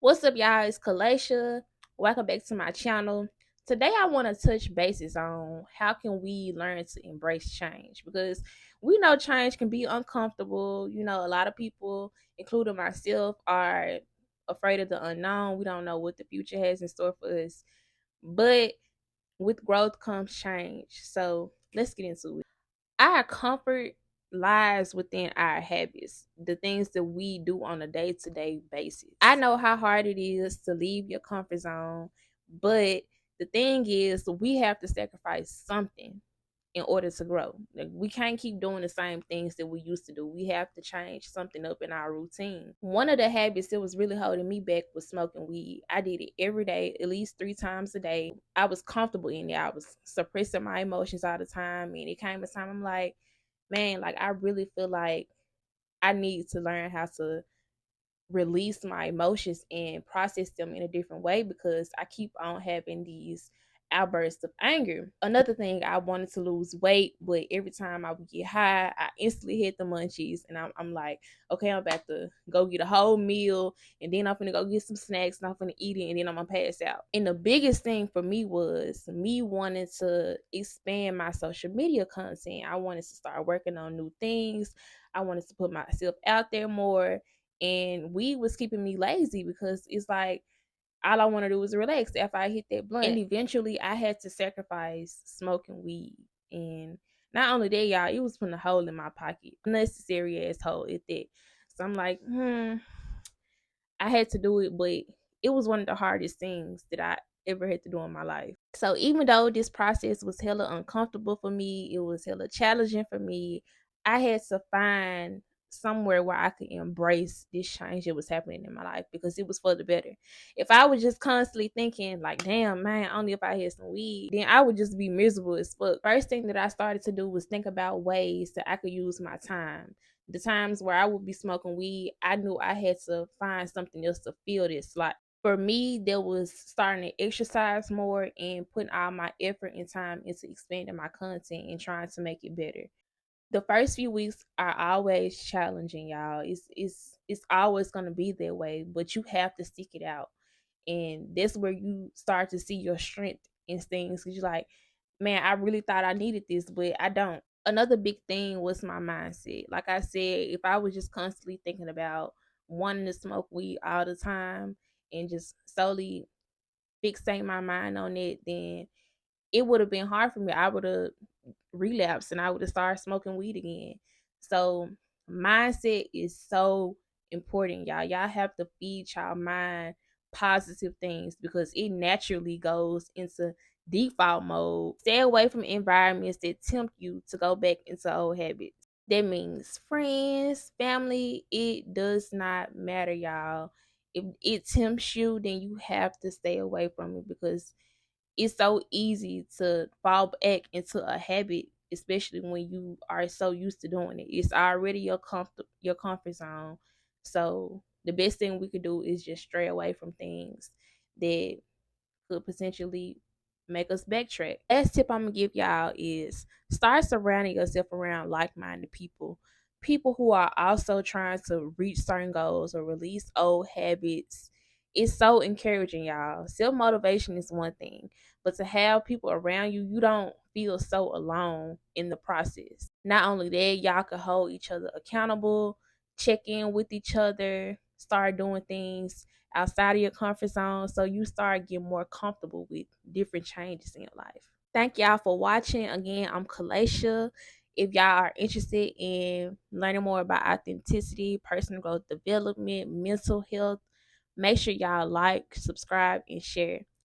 What's up, y'all? It's Kalacia. Welcome back to my channel. Today, I want to touch bases on how can we learn to embrace change, because we know change can be uncomfortable. A lot of people, including myself, are afraid of the unknown. We don't know what the future has in store for us, but with growth comes change. So let's get into it. Our comfort lies within our habits, the things that we do on a day to day basis. I know how hard it is to leave your comfort zone, but the thing is, we have to sacrifice something in order to grow. Like, we can't keep doing the same things that we used to do. We have to change something up in our routine. One of the habits that was really holding me back was smoking weed. I did it every day, at least 3 times a day. I was comfortable in it. I was suppressing my emotions all the time. And it came a time I'm like, man, like I really feel like I need to learn how to release my emotions and process them in a different way, because I keep on having these outbursts of anger. Another thing, I wanted to lose weight, but every time I would get high, I instantly hit the munchies, and I'm like, okay, I'm about to go get a whole meal, and then I'm gonna go get some snacks, and I'm gonna eat it, and then I'm gonna pass out. And the biggest thing for me was me wanting to expand my social media content. I wanted to start working on new things. I wanted to put myself out there more, and weed was keeping me lazy, because it's like all I want to do is relax after I hit that blunt. And eventually I had to sacrifice smoking weed. And not only that, y'all, it was putting a hole in my pocket. Unnecessary ass hole at that. So I'm like, I had to do it, but it was one of the hardest things that I ever had to do in my life. So even though this process was hella uncomfortable for me, it was hella challenging for me, I had to find somewhere where I could embrace this change that was happening in my life, because it was for the better. If I was just constantly thinking like, damn man, only if I had some weed, then I would just be miserable as fuck. First thing that I started to do was think about ways that I could use my time. The times where I would be smoking weed, I knew I had to find something else to fill this slot. For me, that was starting to exercise more and putting all my effort and time into expanding my content and trying to make it better. The first few weeks are always challenging, y'all. It's always gonna be that way, but you have to stick it out. And that's where you start to see your strength in things, because you're like, man, I really thought I needed this, but I don't. Another big thing was my mindset. Like I said, if I was just constantly thinking about wanting to smoke weed all the time and just solely fixate my mind on it, then it would have been hard for me. I would have relapsed and I would have started smoking weed again. So mindset is so important, y'all. Y'all have to feed y'all mind positive things, because it naturally goes into default mode. Stay away from environments that tempt you to go back into old habits. That means friends, family, it does not matter, y'all. If it tempts you, then you have to stay away from it, because it's so easy to fall back into a habit, especially when you are so used to doing it. It's already your comfort zone. So the best thing we could do is just stray away from things that could potentially make us backtrack. Last tip I'm gonna give y'all is start surrounding yourself around like-minded people. People who are also trying to reach certain goals or release old habits. It's so encouraging, y'all. Self motivation is one thing, but to have people around you, you don't feel so alone in the process. Not only that, y'all can hold each other accountable, check in with each other, start doing things outside of your comfort zone, so you start getting more comfortable with different changes in your life. Thank y'all for watching. Again, I'm Kalacia. If y'all are interested in learning more about authenticity, personal growth development, mental health, make sure y'all like, subscribe, and share.